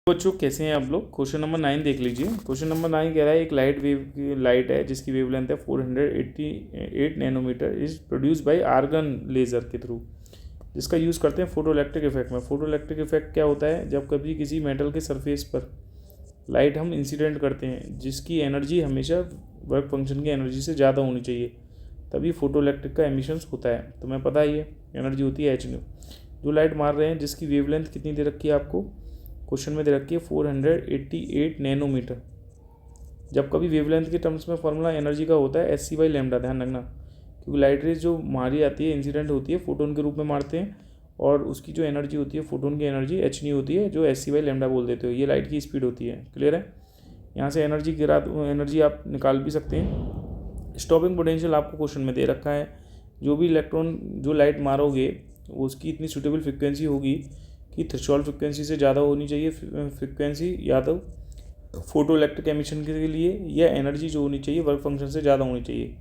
बच्चों कैसे हैं आप लोग। क्वेश्चन नंबर 9 देख लीजिए। क्वेश्चन नंबर 9 कह रहा है एक लाइट है जिसकी वेवलेंथ है 488 nanometre is produce by argon laser के थ्रू, जिसका यूज़ करते हैं फोटो इलेक्ट्रिक इफेक्ट में। फोटो इलेक्ट्रिक इफेक्ट क्या होता है? जब कभी किसी मेटल के सरफेस पर लाइट हम इंसिडेंट करते हैं जिसकी एनर्जी हमेशा वर्क फंक्शन की एनर्जी से ज़्यादा होनी चाहिए, तभी फोटो इलेक्ट्रिक का एमिशंस होता है। तो मैं पता ही है एनर्जी होती है h। जो लाइट मार रहे हैं जिसकी वेवलेंथ कितनी दे रखी है आपको क्वेश्चन में दे रखी है 488 नैनोमीटर। जब कभी वेवलेंथ के टर्म्स में फॉर्मूला एनर्जी का होता है एस सी बाई लेमडा, ध्यान रखना, क्योंकि लाइट रेज जो मारी जाती है इंसिडेंट होती है फोटोन के रूप में मारते हैं, और उसकी जो एनर्जी होती है फोटोन की एनर्जी एच नहीं होती है, जो एस सी बाई लेमडा बोल देते हो। ये लाइट की स्पीड होती है। क्लियर है? यहाँ से एनर्जी आप निकाल भी सकते हैं। स्टॉपिंग पोटेंशियल आपको क्वेश्चन में दे रखा है। जो भी इलेक्ट्रॉन जो लाइट मारोगे उसकी इतनी सूटेबल फ्रिक्वेंसी होगी कि थ्रेशोल्ड फ्रिक्वेंसी से ज़्यादा होनी चाहिए फ्रिक्वेंसी, या तो फोटो इलेक्ट्रिक एमिशन के लिए, या एनर्जी जो होनी चाहिए वर्क फंक्शन से ज़्यादा होनी चाहिए।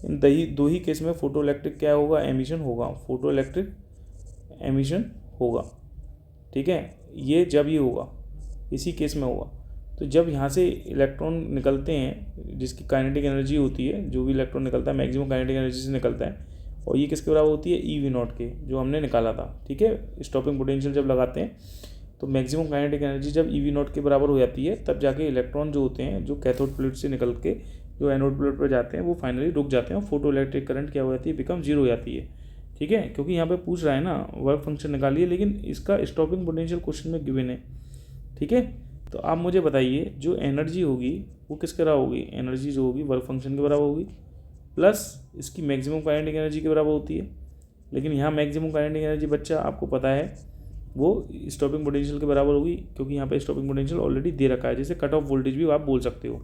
इन दो ही केस में फोटो इलेक्ट्रिक क्या होगा? एमिशन होगा। फोटो इलेक्ट्रिक एमिशन होगा। ठीक है, ये जब ये होगा इसी केस में होगा। तो जब यहाँ से इलेक्ट्रॉन निकलते हैं जिसकी काइनेटिक एनर्जी होती है, जो भी इलेक्ट्रॉन निकलता है मैक्सिमम काइनेटिक एनर्जी से निकलता है, और ये किसके बराबर होती है? ई वी नॉट के, जो हमने निकाला था। ठीक है, स्टॉपिंग पोटेंशियल जब लगाते हैं तो मैक्सिमम काइनेटिक एनर्जी जब ई वी नॉट के बराबर हो जाती है, तब जाके इलेक्ट्रॉन जो होते हैं जो कैथोड प्लेट से निकल के जो एनोड प्लेट पर जाते हैं वो फाइनली रुक जाते हैं, और फोटो इलेक्ट्रिक करंट क्या हो जाती है? बिकम जीरो हो जाती है। ठीक है, क्योंकि यहाँ पे पूछ रहा है ना वर्क फंक्शन निकालिए, लेकिन इसका स्टॉपिंग पोटेंशियल क्वेश्चन में गिवन है। ठीक है, तो आप मुझे बताइए जो एनर्जी होगी वो किसके बराबर होगी? एनर्जी जो होगी वर्क फंक्शन के बराबर होगी, प्लस इसकी मैक्सिमम काइनेटिक एनर्जी के बराबर होती है। लेकिन यहाँ मैक्सिमम काइनेटिक एनर्जी बच्चा आपको पता है वो स्टॉपिंग पोटेंशियल के बराबर होगी, क्योंकि यहाँ पे स्टॉपिंग पोटेंशियल ऑलरेडी दे रखा है, जैसे कट ऑफ वोल्टेज भी आप बोल सकते हो।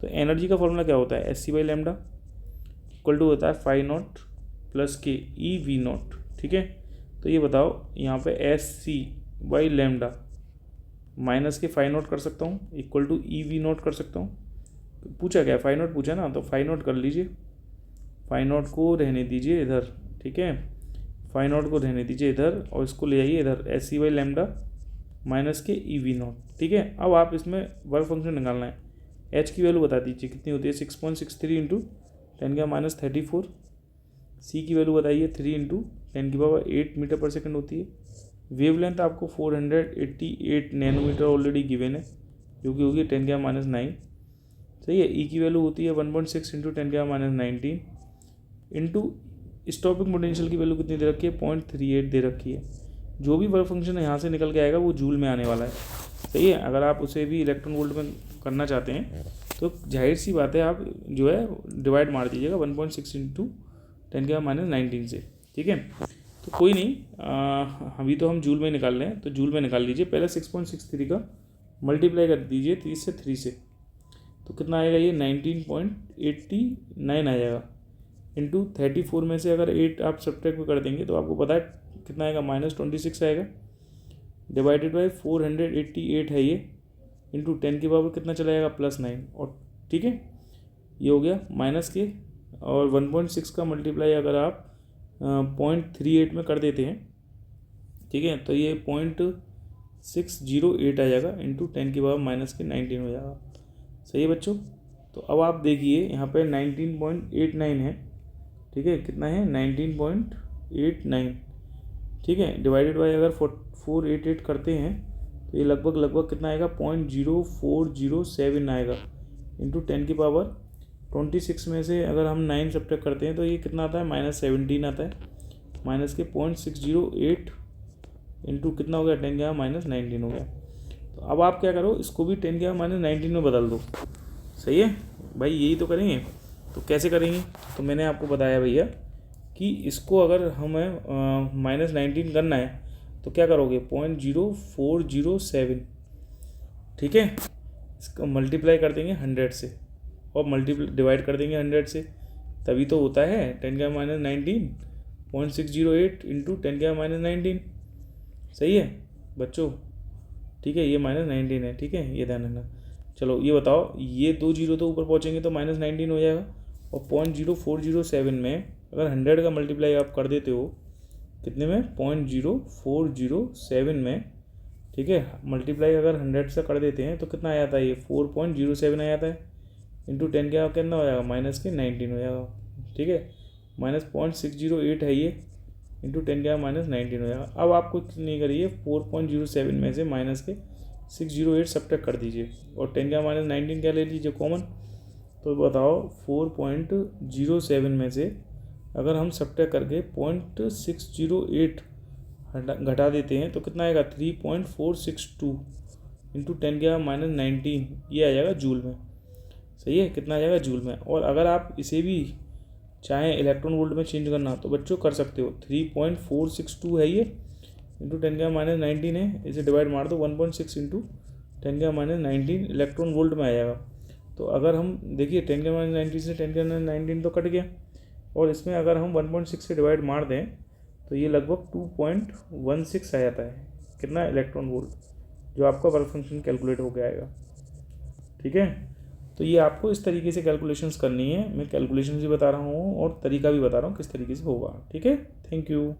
तो एनर्जी का फॉर्मूला क्या होता है? S c by lambda equal to होता है फाई नॉट प्लस के ई वी नॉट। ठीक है, तो ये बताओ यहाँ पे s c by lambda minus के फाई नॉट कर सकता हूँ equal to e v naught कर सकता हूँ। पूछा क्या? फाई नॉट पूछा ना, तो फाई नॉट कर लीजिए। फाई नॉट को रहने दीजिए इधर। ठीक है, फाई नॉट को रहने दीजिए इधर, और इसको ले आइए इधर s c by lambda minus के ई वी नॉट। ठीक है, अब आप इसमें वर्क फंक्शन निकालना है। एच की वैल्यू बता दीजिए कितनी होती है? 6.63 इंटू 10⁻34। सी की वैल्यू बताइए 3 इंटू 10⁸ मीटर पर सेकंड होती है। वेवलेंथ आपको 488 नैनोमीटर ऑलरेडी गिवन है, जो कि होगी 10⁻9। सही है। ई की वैल्यू होती है 1.6 इंटू 10⁻19 इंटू स्टॉपिंग पोटेंशियल की वैल्यू कितनी दे रखी है? 0.38 दे रखी है। जो भी वर्क फंक्शन यहाँ से निकल के आएगा वो जूल में आने वाला है। सही है। अगर आप उसे भी इलेक्ट्रॉन वोल्ट में करना चाहते हैं तो जाहिर सी बात है आप जो है डिवाइड मार दीजिएगा 1.6 इंटू 10⁻19 से। ठीक है, तो कोई नहीं, अभी तो हम जूल में निकाल रहे हैं, तो जूल में निकाल लीजिए। पहले 6.63 का मल्टीप्लाई कर दीजिए 30 से 3 से, तो कितना आएगा? ये 19.89 आ जाएगा। इंटू 34 में से अगर 8 आप सब्ट्रैक्ट कर देंगे तो आपको पता है कितना आएगा? -26 आएगा। डिवाइडेड बाई 488 है ये, इंटू 10 की पावर कितना चला जाएगा? +9। और ठीक है, ये हो गया माइनस के, और 1.6 का मल्टीप्लाई अगर आप 0.38 में कर देते हैं, ठीक है, तो ये 0.608 आ जाएगा, इंटू 10 की पावर -19 हो जाएगा। सही है बच्चों। तो अब आप देखिए यहाँ पे 19.89 है। ठीक है, कितना है? 19.89। ठीक है, डिवाइडेड बाई अगर 488 करते हैं तो ये लगभग कितना आएगा? 0.0407 आएगा, इंटू 10 की पावर 26 में से अगर हम 9 सब्ट्रैक्ट करते हैं तो ये कितना आता है? -17 आता है। माइनस के 0.608 इंटू कितना हो गया? 10⁻19 हो गया। तो अब आप क्या करो, इसको भी 10⁻19 में बदल दो। सही है भाई, यही तो करेंगे। तो कैसे करेंगे? तो मैंने आपको बताया भैया कि इसको अगर हमें -19 करना है तो क्या करोगे? 0.0407। ठीक है, इसका मल्टीप्लाई कर देंगे 100 से, और डिवाइड कर देंगे 100 से, तभी तो होता है 10⁻19 0.608 इंटू 10⁻19। सही है बच्चों। ठीक है, ये -19 है। ठीक है, ये ध्यान रखना। चलो ये बताओ, ये 2 जीरो तो ऊपर पहुँचेंगे तो -19 हो जाएगा, और 0.0407 में अगर 100 का मल्टीप्लाई आप कर देते हो कितने में? 0.0407 में ठीक है, मल्टीप्लाई अगर 100 से कर देते हैं तो कितना आ जाता है, ये 4.07 आ जाता है, इंटू 10 क्या कितना हो जाएगा, माइनस के 19 हो जाएगा। ठीक है, -0.608 है ये, इंटू 10 क्या माइनस 19 हो जाएगा। अब आप कुछ नहीं करिए, 4.07 में से माइनस के 608 सब्ट्रैक्ट कर दीजिए, और 10 क्या माइनस 19 क्या ले लीजिए कॉमन। तो बताओ 4.07 में से अगर हम सब्ट्रैक्ट करके 0.608 घटा देते हैं तो कितना आएगा, 3.462 इंटू 10 क्या माइनस 19, ये आ जाएगा जूल में। सही है, कितना आ जाएगा जूल में। और अगर आप इसे भी चाहें इलेक्ट्रॉन वोल्ट में चेंज करना तो बच्चों कर सकते हो, 3.462 है ये, इंटू 10 क्या माइनस 19 है, इसे डिवाइड मार दो 1.6 इंटू 10 क्या माइनस 19 इलेक्ट्रॉन वोल्ट में आ जाएगा। तो अगर हम देखिए 10 क्या माइनस 19 से 10 क्या माइनस 19 तो कट गया, और इसमें अगर हम 1.6 से डिवाइड मार दें तो ये लगभग 2.16 आ जाता है, कितना इलेक्ट्रॉन वोल्ट, जो आपका वर्क फंक्शन कैलकुलेट हो गया आएगा। ठीक है, तो ये आपको इस तरीके से कैलकुलेशंस करनी है। मैं कैलकुलेशन भी बता रहा हूँ और तरीका भी बता रहा हूँ किस तरीके से होगा। ठीक है, थैंक यू।